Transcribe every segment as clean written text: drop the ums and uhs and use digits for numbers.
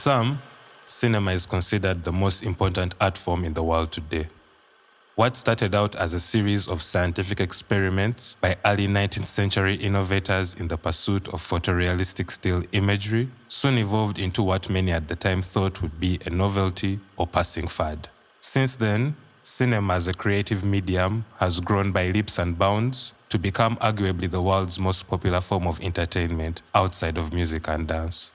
some, cinema is considered the most important art form in the world today. What started out as a series of scientific experiments by early 19th century innovators in the pursuit of photorealistic still imagery soon evolved into what many at the time thought would be a novelty or passing fad. Since then, cinema as a creative medium has grown by leaps and bounds to become arguably the world's most popular form of entertainment outside of music and dance.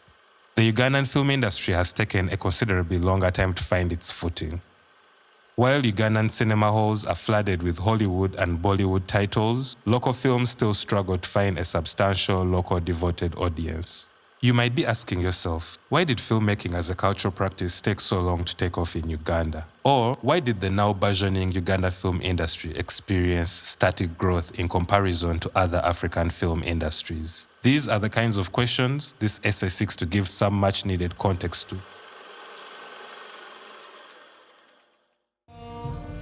The Ugandan film industry has taken a considerably longer time to find its footing. While Ugandan cinema halls are flooded with Hollywood and Bollywood titles, local films still struggle to find a substantial local devoted audience. You might be asking yourself, why did filmmaking as a cultural practice take so long to take off in Uganda? Or why did the now burgeoning Uganda film industry experience static growth in comparison to other African film industries? These are the kinds of questions this essay seeks to give some much-needed context to.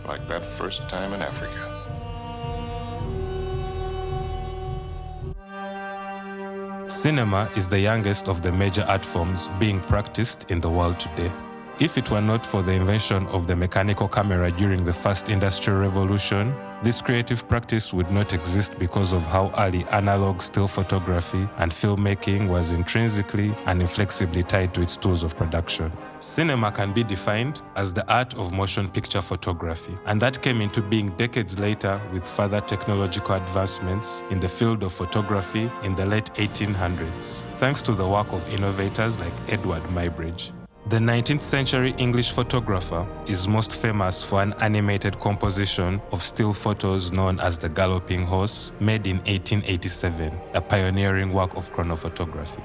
Like that first time in Africa. Cinema is the youngest of the major art forms being practiced in the world today. If it were not for the invention of the mechanical camera during the first industrial revolution, this creative practice would not exist because of how early analog still photography and filmmaking was intrinsically and inflexibly tied to its tools of production. Cinema can be defined as the art of motion picture photography, and that came into being decades later with further technological advancements in the field of photography in the late 1800s, thanks to the work of innovators like Edward Muybridge. The 19th century English photographer is most famous for an animated composition of still photos known as The Galloping Horse, made in 1887, a pioneering work of chronophotography.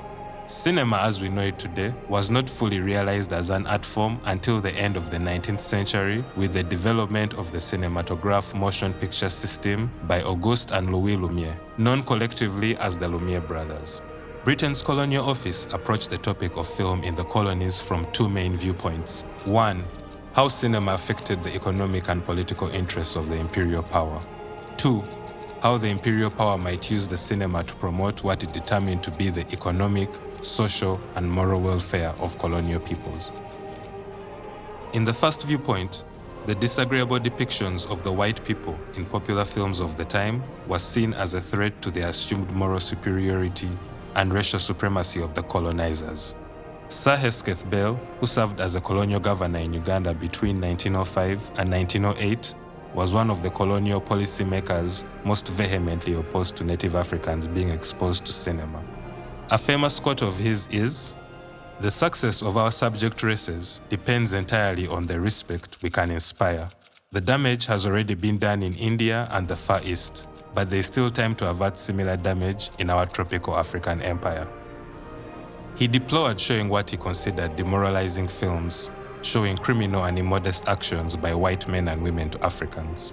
Cinema as we know it today was not fully realized as an art form until the end of the 19th century with the development of the cinematograph motion picture system by Auguste and Louis Lumière, known collectively as the Lumière brothers. Britain's colonial office approached the topic of film in the colonies from two main viewpoints. One, how cinema affected the economic and political interests of the imperial power. Two, how the imperial power might use the cinema to promote what it determined to be the economic, social, and moral welfare of colonial peoples. In the first viewpoint, the disagreeable depictions of the white people in popular films of the time was seen as a threat to the assumed moral superiority and racial supremacy of the colonizers. Sir Hesketh Bell, who served as a colonial governor in Uganda between 1905 and 1908, was one of the colonial policymakers most vehemently opposed to native Africans being exposed to cinema. A famous quote of his is, "The success of our subject races depends entirely on the respect we can inspire. The damage has already been done in India and the Far East, but there is still time to avert similar damage in our tropical African empire." He deplored showing what he considered demoralizing films, showing criminal and immodest actions by white men and women to Africans.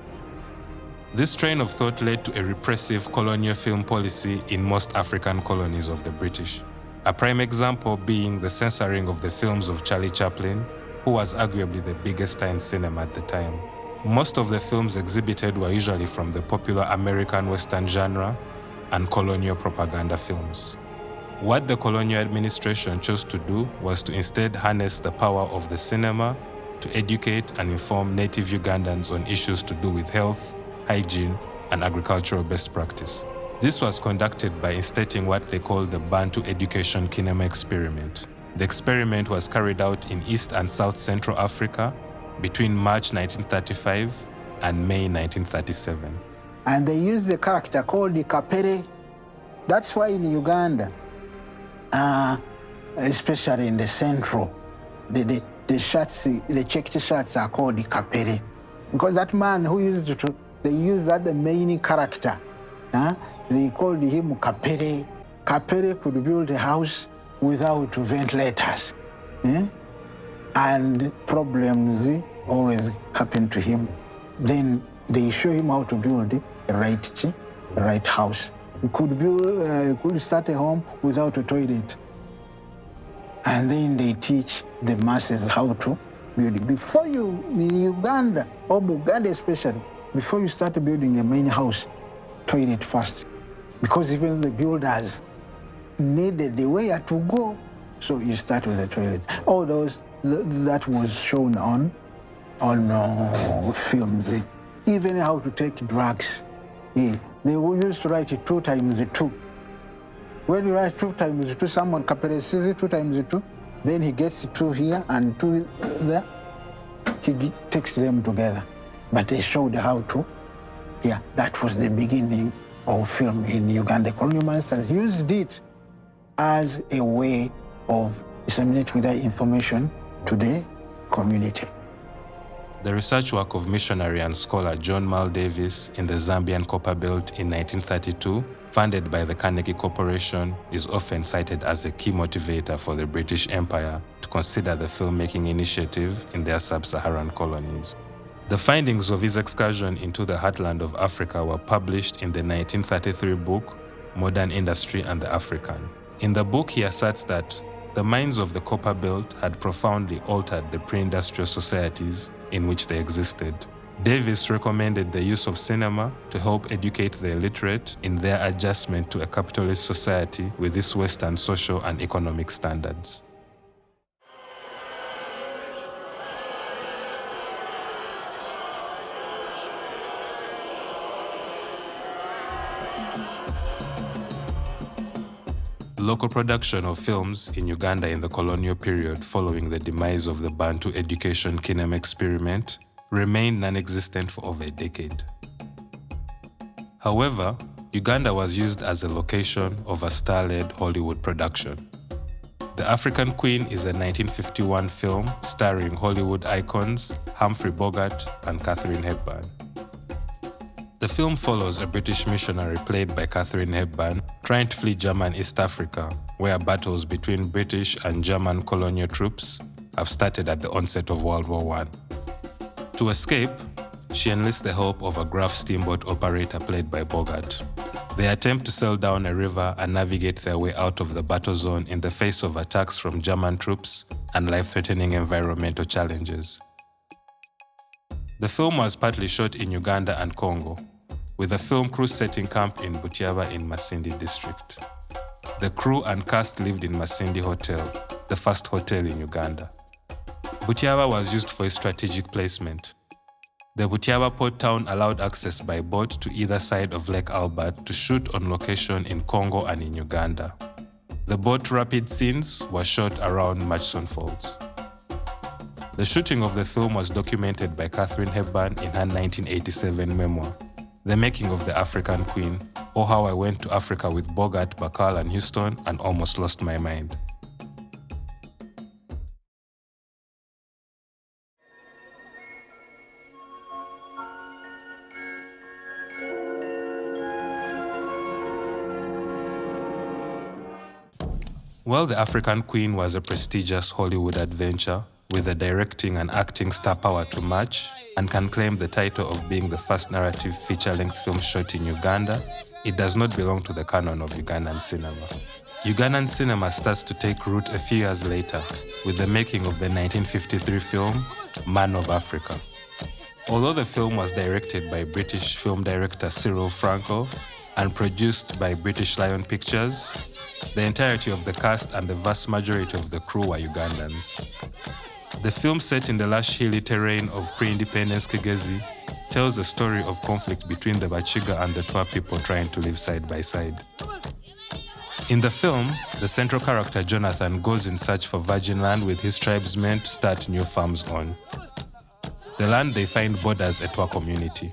This train of thought led to a repressive colonial film policy in most African colonies of the British. A prime example being the censoring of the films of Charlie Chaplin, who was arguably the biggest star in cinema at the time. Most of the films exhibited were usually from the popular American Western genre and colonial propaganda films. What the colonial administration chose to do was to instead harness the power of the cinema to educate and inform native Ugandans on issues to do with health, hygiene, and agricultural best practice. This was conducted by instating what they called the Bantu Education Kinema Experiment. The experiment was carried out in East and South Central Africa between March 1935 and May 1937. And they use the character called the Kapere. That's why in Uganda, especially in the central, the shirts, the checked shirts are called the Kapere. Because that man who used to, they use that the main character. They called him Kapere. Kapere could build a house without ventilators. And problems always happen to him. Then they show him how to build a right house. He could start a home without a toilet. And then they teach the masses how to build it. Before you, in Uganda, or Uganda especially, before you start building a main house, toilet first. Because even the builders needed the way to go So you start with the toilet. All those that was shown on films. Even how to take drugs. They used to write it 2 times 2. When you write 2 times 2, someone sees 2 times 2, then he gets 2 here and 2 there. He takes them together. But they showed how to. Yeah, that was the beginning of film in Uganda. Colonial masters used it as a way of disseminating that information to the community. The research work of missionary and scholar John Mal Davis in the Zambian Copper Belt in 1932, funded by the Carnegie Corporation, is often cited as a key motivator for the British Empire to consider the filmmaking initiative in their sub-Saharan colonies. The findings of his excursion into the heartland of Africa were published in the 1933 book, Modern Industry and the African. In the book, he asserts that the mines of the Copper Belt had profoundly altered the pre-industrial societies in which they existed. Davis recommended the use of cinema to help educate the illiterate in their adjustment to a capitalist society with its Western social and economic standards. Local production of films in Uganda in the colonial period following the demise of the Bantu education kingdom experiment remained non-existent for over a decade. However, Uganda was used as a location of a star-led Hollywood production. The African Queen is a 1951 film starring Hollywood icons Humphrey Bogart and Katharine Hepburn. The film follows a British missionary played by Katharine Hepburn trying to flee German East Africa, where battles between British and German colonial troops have started at the onset of World War I. To escape, she enlists the help of a Graf steamboat operator played by Bogart. They attempt to sail down a river and navigate their way out of the battle zone in the face of attacks from German troops and life-threatening environmental challenges. The film was partly shot in Uganda and Congo, with the film crew setting camp in Butiaba in Masindi district. The crew and cast lived in Masindi Hotel, the first hotel in Uganda. Butiaba was used for its strategic placement. The Butiaba port town allowed access by boat to either side of Lake Albert to shoot on location in Congo and in Uganda. The boat rapid scenes were shot around Murchison Falls. The shooting of the film was documented by Katharine Hepburn in her 1987 memoir, The Making of the African Queen, or How I Went to Africa with Bogart, Bacall, and Houston and Almost Lost My Mind. While The African Queen was a prestigious Hollywood adventure with a directing and acting star power to match, and can claim the title of being the first narrative feature-length film shot in Uganda, it does not belong to the canon of Ugandan cinema. Ugandan cinema starts to take root a few years later with the making of the 1953 film Man of Africa. Although the film was directed by British film director Cyril Franco and produced by British Lion Pictures, the entirety of the cast and the vast majority of the crew were Ugandans. The film, set in the lush hilly terrain of pre-independence Kigezi, tells the story of conflict between the Bachiga and the Twa people trying to live side by side. In the film, the central character Jonathan goes in search for virgin land with his tribesmen to start new farms on. The land they find borders a Twa community.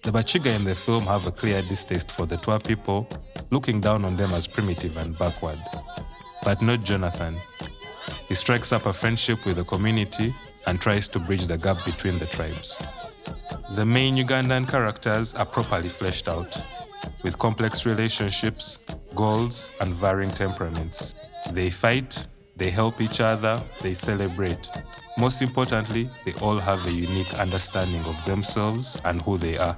The Bachiga in the film have a clear distaste for the Twa people, looking down on them as primitive and backward. But not Jonathan. He strikes up a friendship with the community and tries to bridge the gap between the tribes. The main Ugandan characters are properly fleshed out, with complex relationships, goals, and varying temperaments. They fight, they help each other, they celebrate. Most importantly, they all have a unique understanding of themselves and who they are.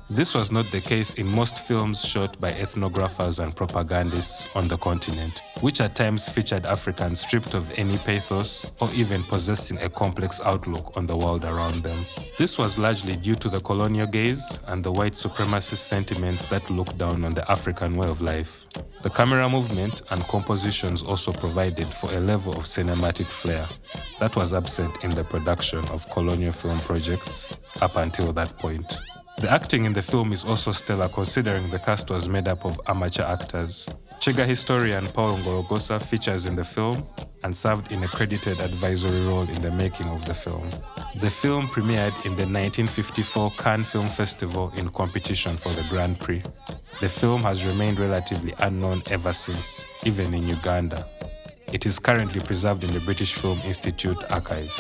This was not the case in most films shot by ethnographers and propagandists on the continent, which at times featured Africans stripped of any pathos or even possessing a complex outlook on the world around them. This was largely due to the colonial gaze and the white supremacist sentiments that looked down on the African way of life. The camera movement and compositions also provided for a level of cinematic flair that was absent in the production of colonial film projects up until that point. The acting in the film is also stellar considering the cast was made up of amateur actors. Chiga historian Paul Ngorogosa features in the film and served in a credited advisory role in the making of the film. The film premiered in the 1954 Cannes Film Festival in competition for the Grand Prix. The film has remained relatively unknown ever since, even in Uganda. It is currently preserved in the British Film Institute archive.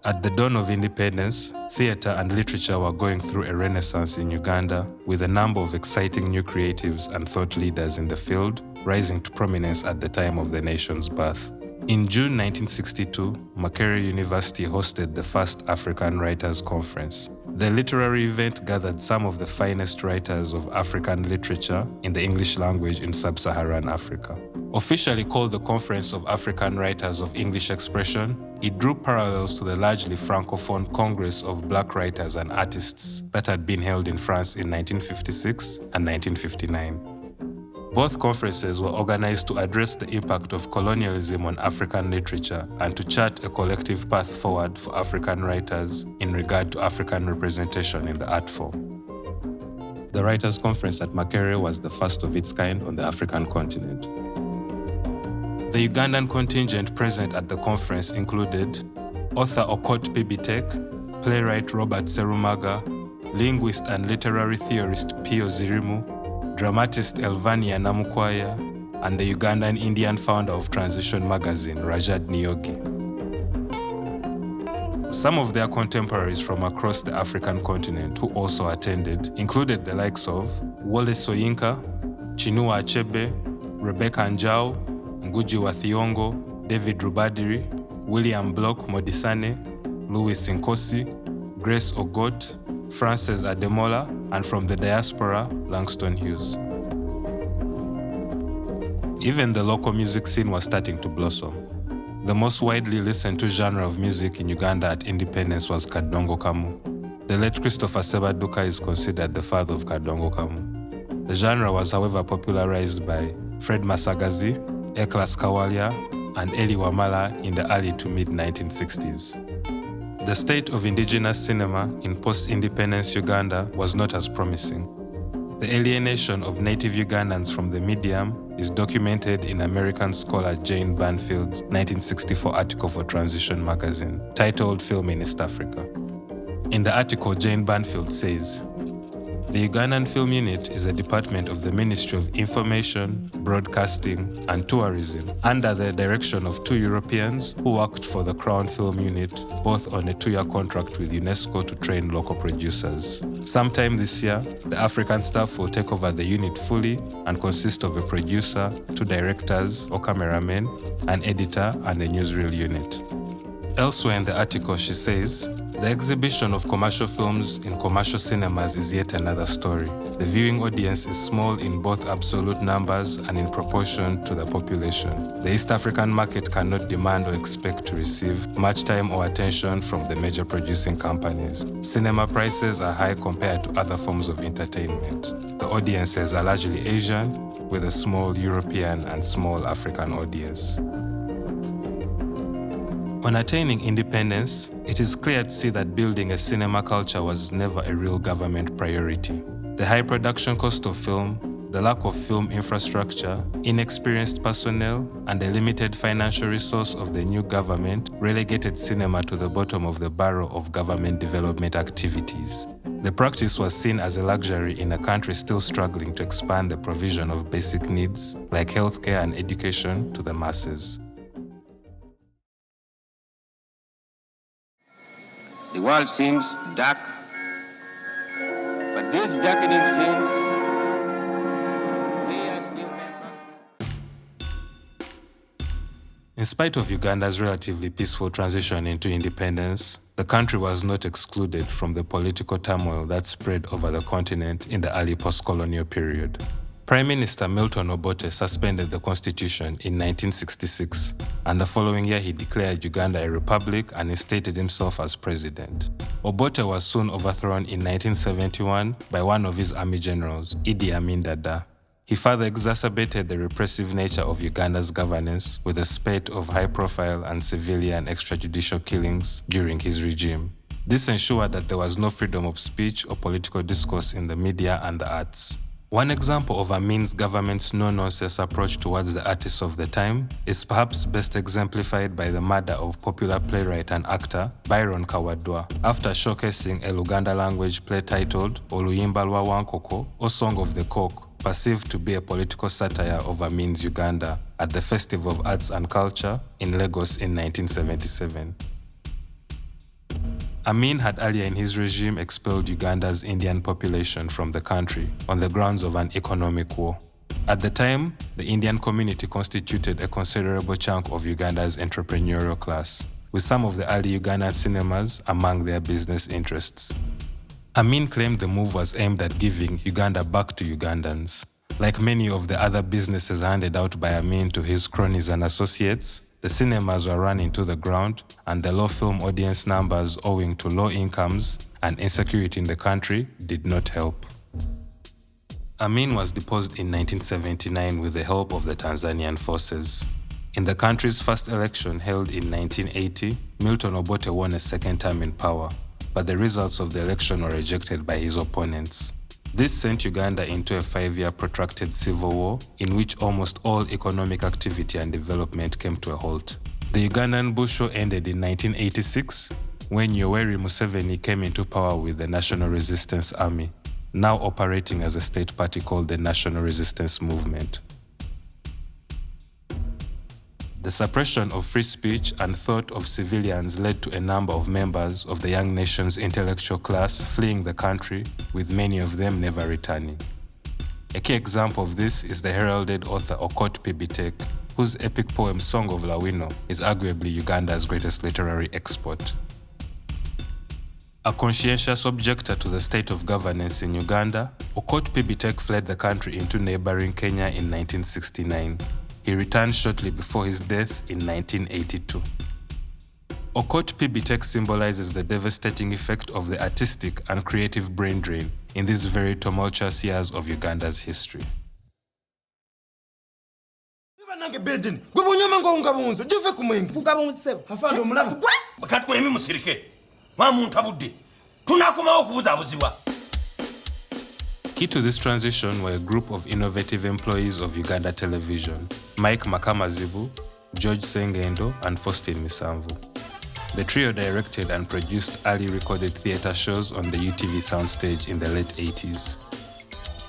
At the dawn of independence, theatre and literature were going through a renaissance in Uganda, with a number of exciting new creatives and thought leaders in the field rising to prominence at the time of the nation's birth. In June 1962, Makerere University hosted the first African Writers' Conference. The literary event gathered some of the finest writers of African literature in the English language in sub-Saharan Africa. Officially called the Conference of African Writers of English Expression, it drew parallels to the largely francophone Congress of Black Writers and Artists that had been held in France in 1956 and 1959. Both conferences were organized to address the impact of colonialism on African literature and to chart a collective path forward for African writers in regard to African representation in the art form. The Writers' Conference at Makerere was the first of its kind on the African continent. The Ugandan contingent present at the conference included author Okot Bibitek, playwright Robert Serumaga, linguist and literary theorist Pio Zirimu, dramatist Elvania Namukwaya, and the Ugandan Indian founder of Transition magazine, Rajad Niyogi. Some of their contemporaries from across the African continent who also attended included the likes of Wole Soyinka, Chinua Achebe, Rebecca Njau, Ngugi wa Thiong'o, David Rubadiri, William Block Modisane, Louis Nkosi, Grace Ogot, Frances Ademola, and from the diaspora, Langston Hughes. Even the local music scene was starting to blossom. The most widely listened to genre of music in Uganda at independence was Kadongo Kamu. The late Christopher Sebaduka is considered the father of Kadongo Kamu. The genre was, however, popularized by Fred Masagazi, Eklas Kawalia, and Eli Wamala in the early to mid-1960s. The state of indigenous cinema in post-independence Uganda was not as promising. The alienation of native Ugandans from the medium is documented in American scholar Jane Banfield's 1964 article for Transition magazine, titled Film in East Africa. In the article, Jane Banfield says, "The Ugandan Film Unit is a department of the Ministry of Information, Broadcasting, and Tourism under the direction of two Europeans who worked for the Crown Film Unit, both on a 2-year contract with UNESCO to train local producers. Sometime this year, the African staff will take over the unit fully and consist of a producer, 2 directors or cameramen, an editor, and a newsreel unit." Elsewhere in the article, she says, "The exhibition of commercial films in commercial cinemas is yet another story. The viewing audience is small in both absolute numbers and in proportion to the population. The East African market cannot demand or expect to receive much time or attention from the major producing companies. Cinema prices are high compared to other forms of entertainment. The audiences are largely Asian, with a small European and small African audience." On attaining independence, it is clear to see that building a cinema culture was never a real government priority. The high production cost of film, the lack of film infrastructure, inexperienced personnel, and the limited financial resource of the new government relegated cinema to the bottom of the barrel of government development activities. The practice was seen as a luxury in a country still struggling to expand the provision of basic needs like healthcare and education to the masses. The world seems dark, but these darkening scenes spite of Uganda's relatively peaceful transition into independence, the country was not excluded from the political turmoil that spread over the continent in the early post-colonial period. Prime Minister Milton Obote suspended the constitution in 1966, and the following year he declared Uganda a republic and instated himself as president. Obote was soon overthrown in 1971 by one of his army generals, Idi Amin Dada. He further exacerbated the repressive nature of Uganda's governance with a spate of high-profile and civilian extrajudicial killings during his regime. This ensured that there was no freedom of speech or political discourse in the media and the arts. One example of Amin's government's no-nonsense approach towards the artists of the time is perhaps best exemplified by the murder of popular playwright and actor Byron Kawadwa after showcasing a Luganda language play titled Oluyimba lwa Wankoko, or Song of the Cock, perceived to be a political satire of Amin's Uganda at the Festival of Arts and Culture in Lagos in 1977. Amin had earlier in his regime expelled Uganda's Indian population from the country on the grounds of an economic war. At the time, the Indian community constituted a considerable chunk of Uganda's entrepreneurial class, with some of the early Ugandan cinemas among their business interests. Amin claimed the move was aimed at giving Uganda back to Ugandans. Like many of the other businesses handed out by Amin to his cronies and associates, the cinemas were run into the ground, and the low film audience numbers owing to low incomes and insecurity in the country did not help. Amin was deposed in 1979 with the help of the Tanzanian forces. In the country's first election held in 1980, Milton Obote won a second term in power, but the results of the election were rejected by his opponents. This sent Uganda into a 5-year protracted civil war in which almost all economic activity and development came to a halt. The Ugandan Bush War ended in 1986 when Yoweri Museveni came into power with the National Resistance Army, now operating as a state party called the National Resistance Movement. The suppression of free speech and thought of civilians led to a number of members of the young nation's intellectual class fleeing the country, with many of them never returning. A key example of this is the heralded author Okot Pibitek, whose epic poem Song of Lawino is arguably Uganda's greatest literary export. A conscientious objector to the state of governance in Uganda, Okot Pibitek fled the country into neighboring Kenya in 1969. He returned shortly before his death in 1982. Okot Pibitek symbolizes the devastating effect of the artistic and creative brain drain in these very tumultuous years of Uganda's history. Key to this transition were a group of innovative employees of Uganda Television, Mike Makamazibu, George Sengendo, and Faustin Misamvu. The trio directed and produced early recorded theatre shows on the UTV soundstage in the late 80s.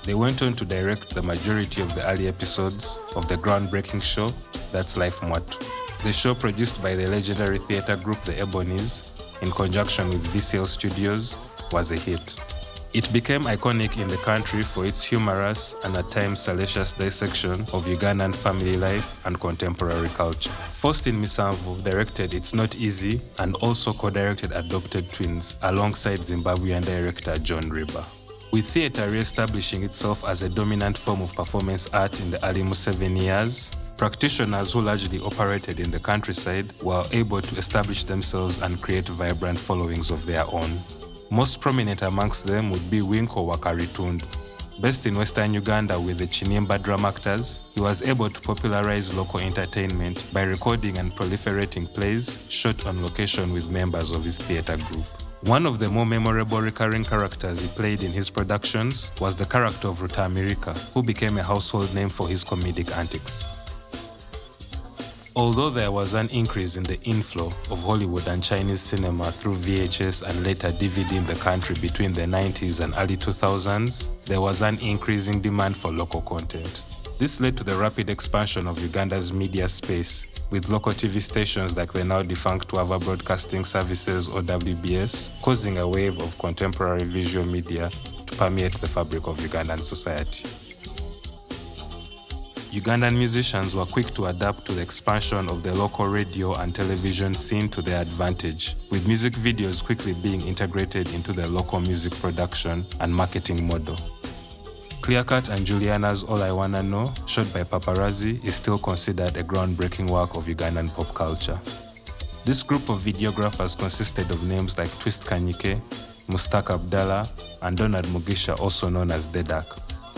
They went on to direct the majority of the early episodes of the groundbreaking show, That's Life Mwatu. The show, produced by the legendary theatre group The Ebonies, in conjunction with VCL Studios, was a hit. It became iconic in the country for its humorous and at times salacious dissection of Ugandan family life and contemporary culture. Faustin Misamvu directed It's Not Easy and also co-directed Adopted Twins alongside Zimbabwean director John Riba. With theatre re-establishing itself as a dominant form of performance art in the early Museveni years, practitioners who largely operated in the countryside were able to establish themselves and create vibrant followings of their own. Most prominent amongst them would be Winko Wakaritundu. Based in Western Uganda with the Chinimba drum actors, he was able to popularize local entertainment by recording and proliferating plays shot on location with members of his theatre group. One of the more memorable recurring characters he played in his productions was the character of Rutamirika, who became a household name for his comedic antics. Although there was an increase in the inflow of Hollywood and Chinese cinema through VHS and later DVD in the country between the 90s and early 2000s, there was an increasing demand for local content. This led to the rapid expansion of Uganda's media space, with local TV stations like the now defunct Twava Broadcasting Services or WBS, causing a wave of contemporary visual media to permeate the fabric of Ugandan society. Ugandan musicians were quick to adapt to the expansion of the local radio and television scene to their advantage, with music videos quickly being integrated into the local music production and marketing model. Clearcut and Juliana's All I Wanna Know, shot by paparazzi, is still considered a groundbreaking work of Ugandan pop culture. This group of videographers consisted of names like Twist Kanyike, Mustaq Abdallah, and Donald Mugisha, also known as Dedak.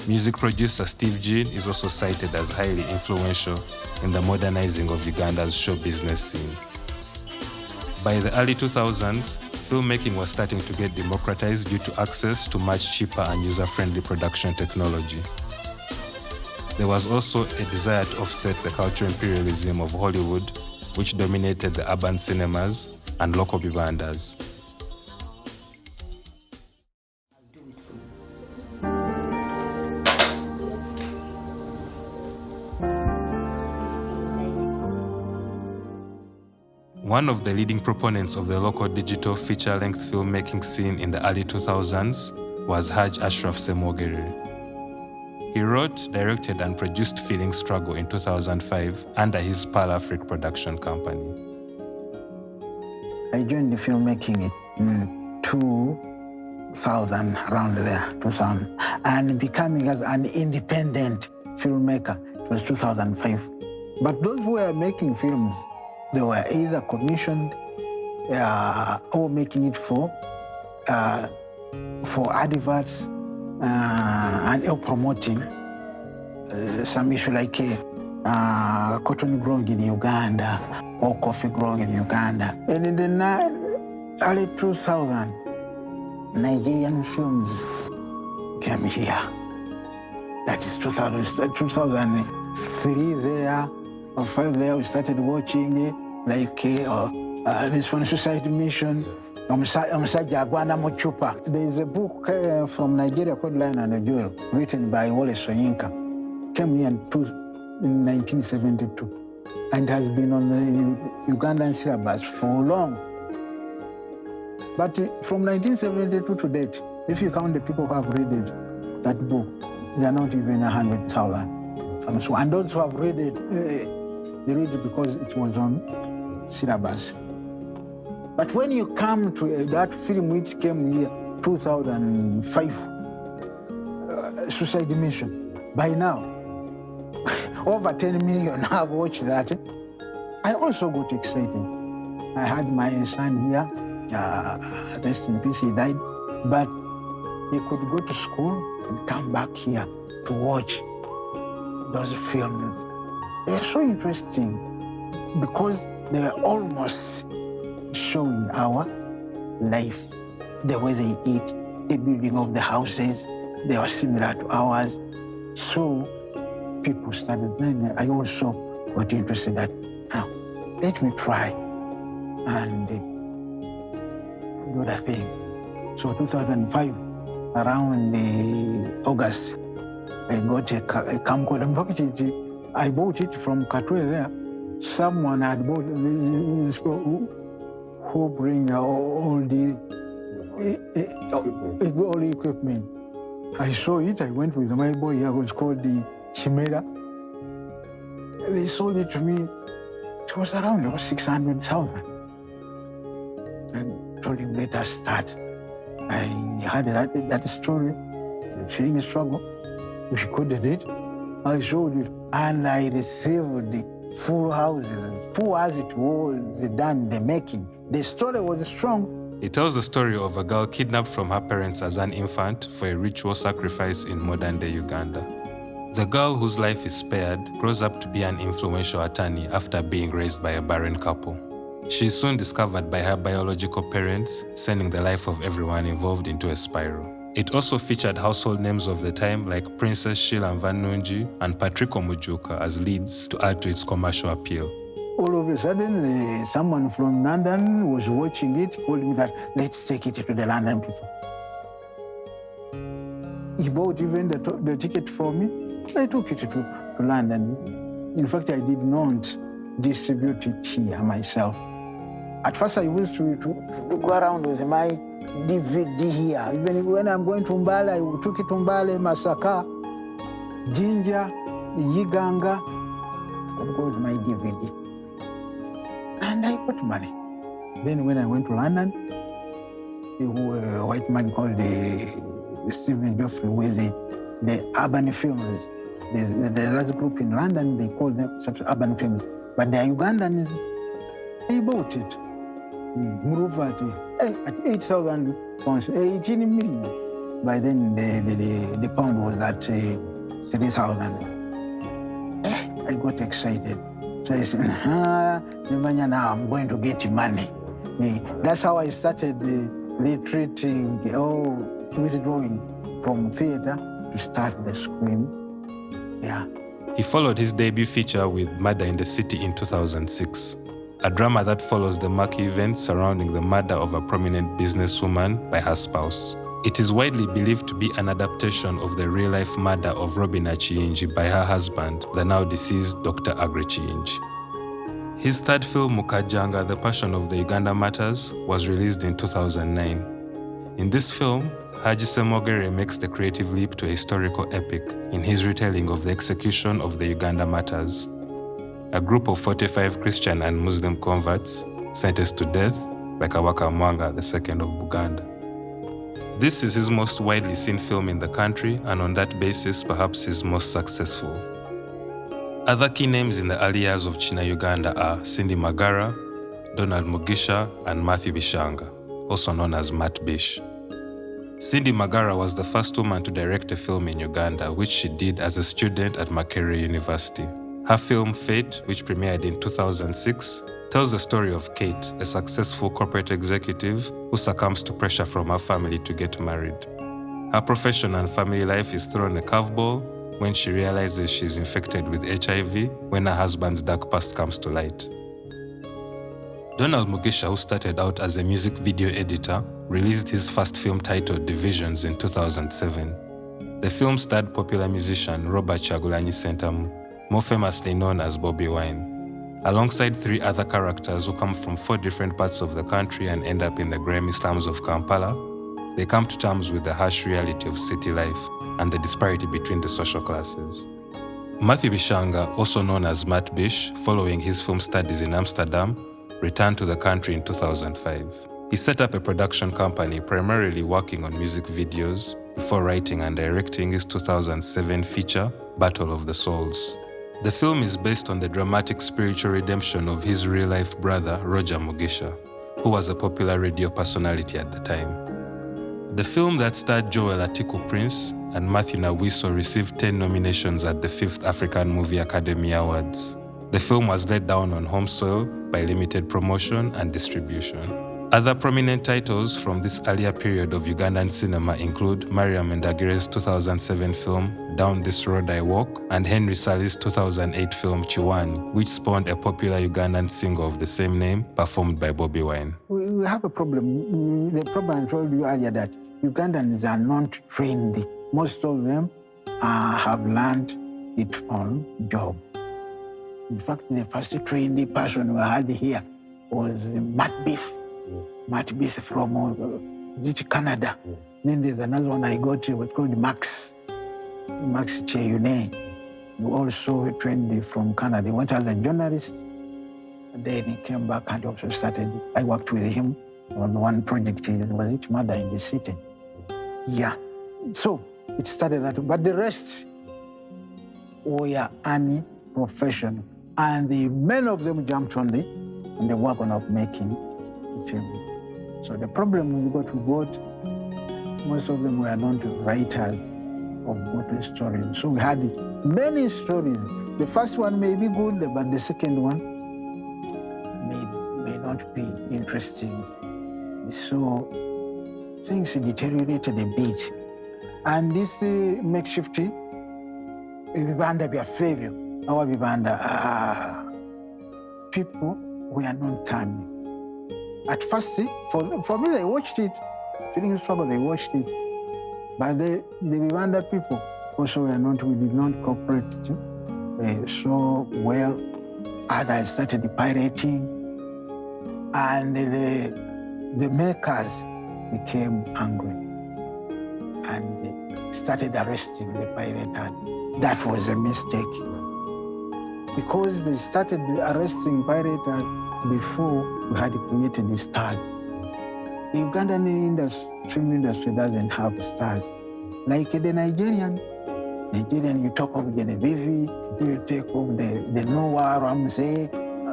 Music producer Steve Jean is also cited as highly influential in the modernizing of Uganda's show business scene. By the early 2000s, filmmaking was starting to get democratized due to access to much cheaper and user-friendly production technology. There was also a desire to offset the cultural imperialism of Hollywood, which dominated the urban cinemas and local bibandas. One of the leading proponents of the local digital feature-length filmmaking scene in the early 2000s was Hajj Ashraf Ssemwogerere. He wrote, directed, and produced Feeling Struggle in 2005 under his Pearl Africa production company. I joined the filmmaking in 2000, around there, 2000, and becoming as an independent filmmaker, it was 2005. But those who were making films, they were either commissioned or making it for adverts and promoting some issue like cotton growing in Uganda or coffee growing in Uganda. And in the early 2000s, Nigerian films came here. That is 2003 there. Or 5 there, we started watching this one, Suicide Mission, Omusajja Agwana mu Chupa. There is a book from Nigeria called Lion and the Jewel, written by Wole Soyinka. Came here in 1972 and has been on the Ugandan syllabus for long. But from 1972 to date, if you count the people who have read that book, they are not even 100,000. And those who have read it, they read it because it was on syllabus. But when you come to that film which came here, 2005, Suicide Mission, by now, over 10 million have watched that. I also got excited. I had my son here, rest in peace, he died, but he could go to school and come back here to watch those films. They are so interesting because they are almost showing our life, the way they eat, the building of the houses. They are similar to ours. So people started, I also got interested that, now, let me try and do the thing. So 2005, around August, I got a camcorder. I bought it from Katwe there. Someone had bought this who bring all the equipment. I saw it. I went with my boy here. It was called the Chimera. They sold it to me. It was around 600,000. I told him, let us start. I had that story, Feeling a Struggle. We coded it. I showed it, and I received the full houses, full as it was done, the making. The story was strong. It tells the story of a girl kidnapped from her parents as an infant for a ritual sacrifice in modern-day Uganda. The girl, whose life is spared, grows up to be an influential attorney after being raised by a barren couple. She is soon discovered by her biological parents, sending the life of everyone involved into a spiral. It also featured household names of the time like Princess Sheila Vanunji and Patrick Omujuka as leads to add to its commercial appeal. All of a sudden, someone from London was watching it, told me that, let's take it to the London people. He bought even the ticket for me. I took it to London. In fact, I did not distribute it here myself. At first, I used to go around with my DVD here. Even when I'm going to Mbale, I took it to Mbale, Masaka, Jinja, Yiganga, that goes my DVD. And I got money. Then when I went to London, a white man called Stephen Geoffrey with the urban films. The last group in London, they called them urban films. But the Ugandans, they bought it. Moreover, at 8,000 pounds, 18 million. By then, the pound was at 3,000. I got excited. So I said, Niwamanya, now I'm going to get money. That's how I started retreating, withdrawing from theater to start the screen. Yeah. He followed his debut feature with Murder in the City in 2006, a drama that follows the murky events surrounding the murder of a prominent businesswoman by her spouse. It is widely believed to be an adaptation of the real-life murder of Robina Chiyingi by her husband, the now-deceased Dr. Aggrey Chiyingi. His third film, Mukajanga, The Passion of the Uganda Matters, was released in 2009. In this film, Hajj Ssemwogerere makes the creative leap to a historical epic in his retelling of the execution of the Uganda Matters, a group of 45 Christian and Muslim converts sentenced to death by Kabaka Mwanga II of Buganda. This is his most widely seen film in the country, and on that basis, perhaps his most successful. Other key names in the early years of China Uganda are Cindy Magara, Donald Mugisha, and Matthew Bishanga, also known as Matt Bish. Cindy Magara was the first woman to direct a film in Uganda, which she did as a student at Makerere University. Her film, Fate, which premiered in 2006, tells the story of Kate, a successful corporate executive who succumbs to pressure from her family to get married. Her profession and family life is thrown a curveball when she realizes she is infected with HIV when her husband's dark past comes to light. Donald Mugisha, who started out as a music video editor, released his first film titled Divisions in 2007. The film starred popular musician Robert Kyagulanyi Ssentamu, more famously known as Bobi Wine, alongside 3 other characters who come from 4 different parts of the country and end up in the grimy slums of Kampala. They come to terms with the harsh reality of city life and the disparity between the social classes. Matthew Bishanga, also known as Matt Bish, following his film studies in Amsterdam, returned to the country in 2005. He set up a production company primarily working on music videos before writing and directing his 2007 feature, Battle of the Souls. The film is based on the dramatic spiritual redemption of his real-life brother, Roger Mugisha, who was a popular radio personality at the time. The film that starred Joel Atiku Prince and Matthew Nawiso received 10 nominations at the 5th African Movie Academy Awards. The film was let down on home soil by limited promotion and distribution. Other prominent titles from this earlier period of Ugandan cinema include Mariam Ndagire's 2007 film Down This Road I Walk and Henry Sally's 2008 film Chiwani, which spawned a popular Ugandan single of the same name performed by Bobi Wine. We have a problem. The problem I told you earlier that Ugandans are not trained. Most of them have learned it on job. In fact, the first trained person we had here was Matt Biff. Matt Biff from Canada. Then there's another one I got, what's called Max Cheyune. He also trained from Canada. He went as a journalist. Then he came back and also started. I worked with him on one project. Was it Murder in the City? Yeah. So it started that. But the rest were any professional. And many of them jumped on the wagon of making the film. So the problem we got, most of them were not writers of good stories. So we had many stories. The first one may be good, but the second one may not be interesting. So things deteriorated a bit. And this makeshift Vibanda be a favor. Our Vibanda, people were not coming. At first, for me, they watched it. Feeling struggle, they watched it. But the Vibanda people also were not, we did not cooperate so well. Others started pirating. And the makers became angry and started arresting the pirates. That was a mistake. Because they started arresting pirates before we had created the stars. The Ugandan film industry doesn't have stars. Like the Nigerian, you talk of Genevieve, you take of the Noah, Ramsey,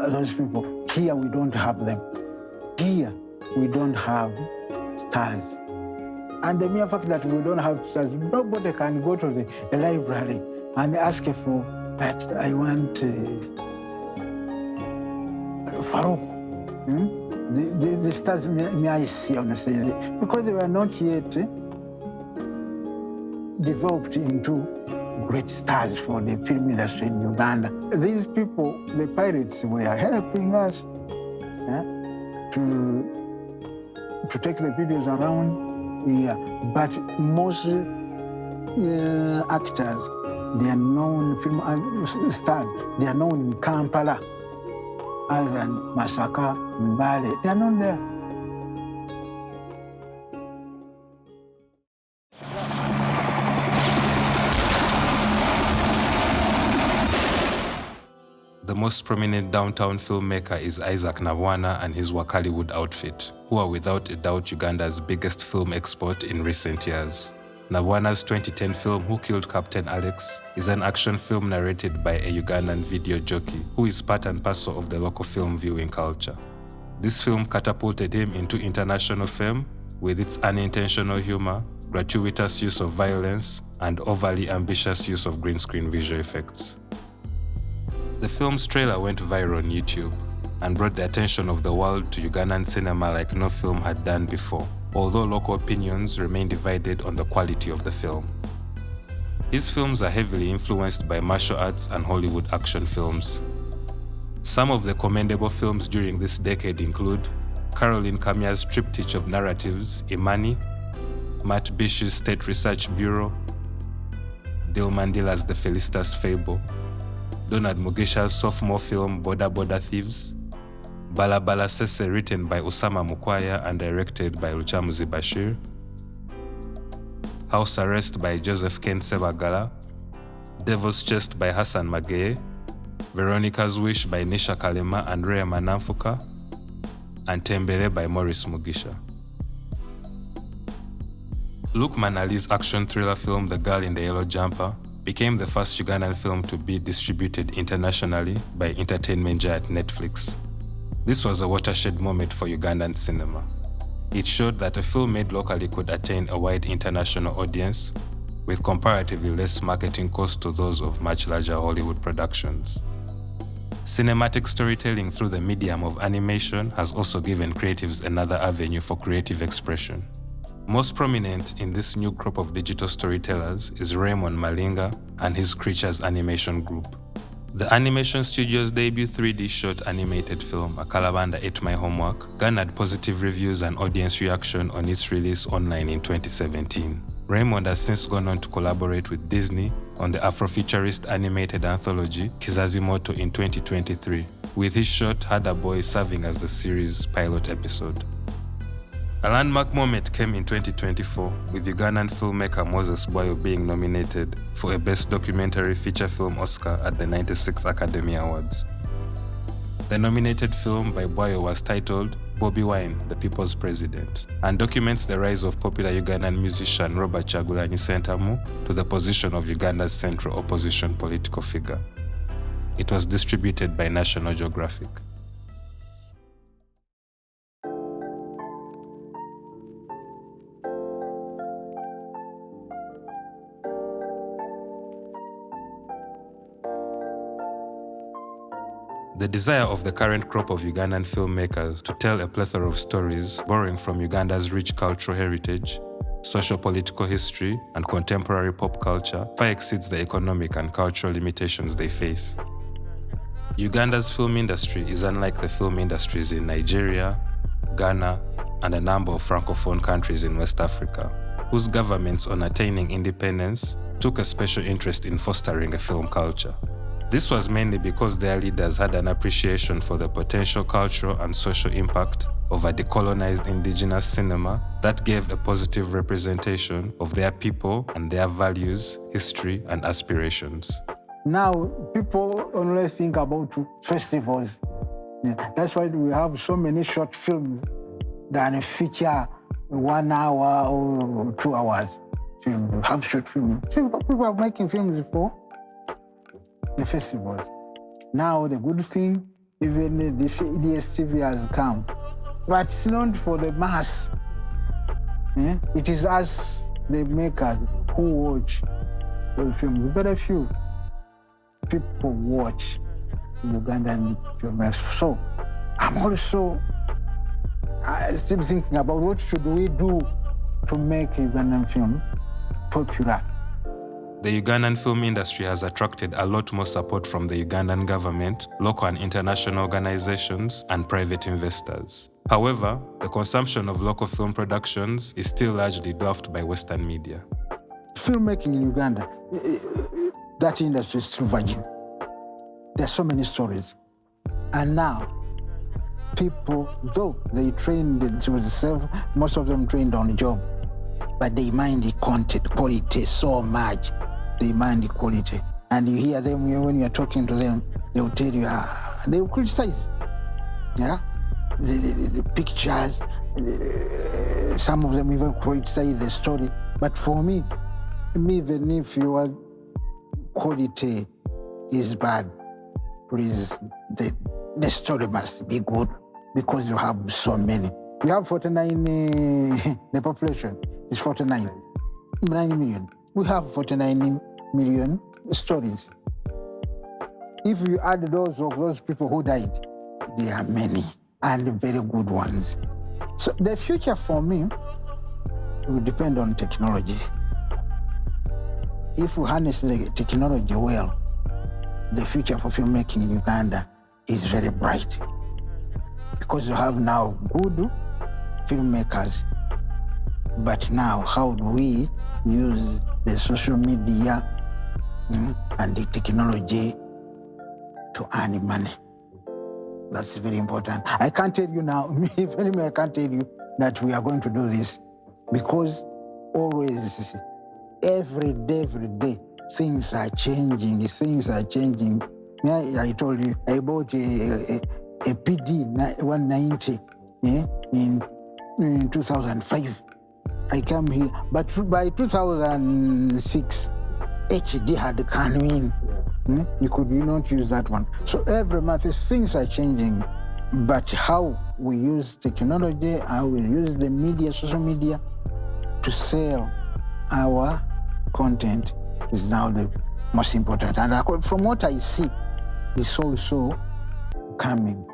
those people. Here we don't have them. Here we don't have stars. And the mere fact that we don't have stars, nobody can go to the library and ask for that. I want Farouk. The stars may I see on the stage because they were not yet developed into great stars for the film industry in Uganda. These people, the pirates, were helping us to take the videos around. Yeah, but most actors, they are known film stars. They are known in Kampala, other than Masaka, Mbale. They are known there. The most prominent downtown filmmaker is Isaac Nabwana and his Wakaliwood outfit, who are without a doubt Uganda's biggest film export in recent years. Nabwana's 2010 film Who Killed Captain Alex is an action film narrated by a Ugandan video jockey who is part and parcel of the local film viewing culture. This film catapulted him into international fame with its unintentional humor, gratuitous use of violence, and overly ambitious use of green screen visual effects. The film's trailer went viral on YouTube and brought the attention of the world to Ugandan cinema like no film had done before, although local opinions remain divided on the quality of the film. His films are heavily influenced by martial arts and Hollywood action films. Some of the commendable films during this decade include Caroline Kamia's triptych of narratives, Imani, Matt Bish's State Research Bureau, Dil Mandila's The Felicitas Fable, Donald Mugisha's sophomore film Boda Boda Thieves, Bala Bala Sese written by Osama Mukwaya and directed by Luchamuzi Bashir, House Arrest by Joseph Ken Sebagala, Devil's Chest by Hassan Mageye, Veronica's Wish by Nisha Kalema and Rhea Manamfuka, and Tembele by Maurice Mugisha. Luke Manali's action thriller film The Girl in the Yellow Jumper became the first Ugandan film to be distributed internationally by entertainment giant Netflix. This was a watershed moment for Ugandan cinema. It showed that a film made locally could attain a wide international audience with comparatively less marketing costs to those of much larger Hollywood productions. Cinematic storytelling through the medium of animation has also given creatives another avenue for creative expression. Most prominent in this new crop of digital storytellers is Raymond Malinga and his Creatures Animation Group. The animation studio's debut 3D short animated film, Akalabanda Ate My Homework, garnered positive reviews and audience reaction on its release online in 2017. Raymond has since gone on to collaborate with Disney on the Afrofuturist animated anthology Kizazi Moto in 2023, with his short Hada Boy serving as the series' pilot episode. A landmark moment came in 2024, with Ugandan filmmaker Moses Bwayo being nominated for a Best Documentary Feature Film Oscar at the 96th Academy Awards. The nominated film by Bwayo was titled Bobi Wine, the People's President, and documents the rise of popular Ugandan musician Robert Kyagulanyi Ssentamu to the position of Uganda's central opposition political figure. It was distributed by National Geographic. The desire of the current crop of Ugandan filmmakers to tell a plethora of stories borrowing from Uganda's rich cultural heritage, socio-political history, and contemporary pop culture far exceeds the economic and cultural limitations they face. Uganda's film industry is unlike the film industries in Nigeria, Ghana, and a number of francophone countries in West Africa, whose governments on attaining independence took a special interest in fostering a film culture. This was mainly because their leaders had an appreciation for the potential cultural and social impact of a decolonized indigenous cinema that gave a positive representation of their people and their values, history, and aspirations. Now, people only think about festivals. Yeah, that's why we have so many short films that feature 1 hour or 2 hours. Film. We have short films. People are making films for the festivals. Now, the good thing, even this DSTV has come. But it's not for the mass. Yeah? It is us, the makers, who watch the film. Very few people watch Ugandan films. So I'm also still thinking about what should we do to make Ugandan film popular. The Ugandan film industry has attracted a lot more support from the Ugandan government, local and international organizations, and private investors. However, the consumption of local film productions is still largely dwarfed by Western media. Filmmaking in Uganda, that industry is still virgin. There are so many stories. And now, people, though they trained themselves, most of them trained on the job, but they mind the content, quality so much. They mind the quality. And you hear them when you're talking to them, they'll tell you, they will criticize. Yeah? The pictures, some of them even criticize the story. But for me, even if your quality is bad, please, the story must be good because you have so many. We have 49, the population is 49, 9 million. We have 49 million stories. If you add those of those people who died, there are many and very good ones. So the future for me will depend on technology. If we harness the technology well, the future for filmmaking in Uganda is very bright because you have now good filmmakers. But now, how do we use the social media and the technology to earn money? That's very important. I can't tell you now, I can't tell you that we are going to do this because always, every day, things are changing. I told you, I bought a PD 190 in 2005. I came here, but by 2006, HD had come in. You could not use that one. So every month, things are changing. But how we use technology, how we use the media, social media, to sell our content is now the most important. And from what I see, it's also coming.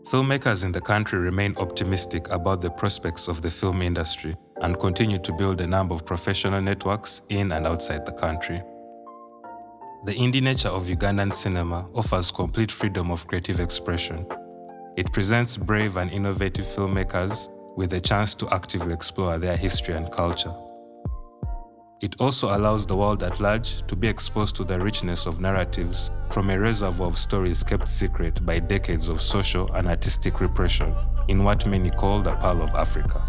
Filmmakers in the country remain optimistic about the prospects of the film industry and continue to build a number of professional networks in and outside the country. The indie nature of Ugandan cinema offers complete freedom of creative expression. It presents brave and innovative filmmakers with a chance to actively explore their history and culture. It also allows the world at large to be exposed to the richness of narratives from a reservoir of stories kept secret by decades of social and artistic repression in what many call the Pearl of Africa.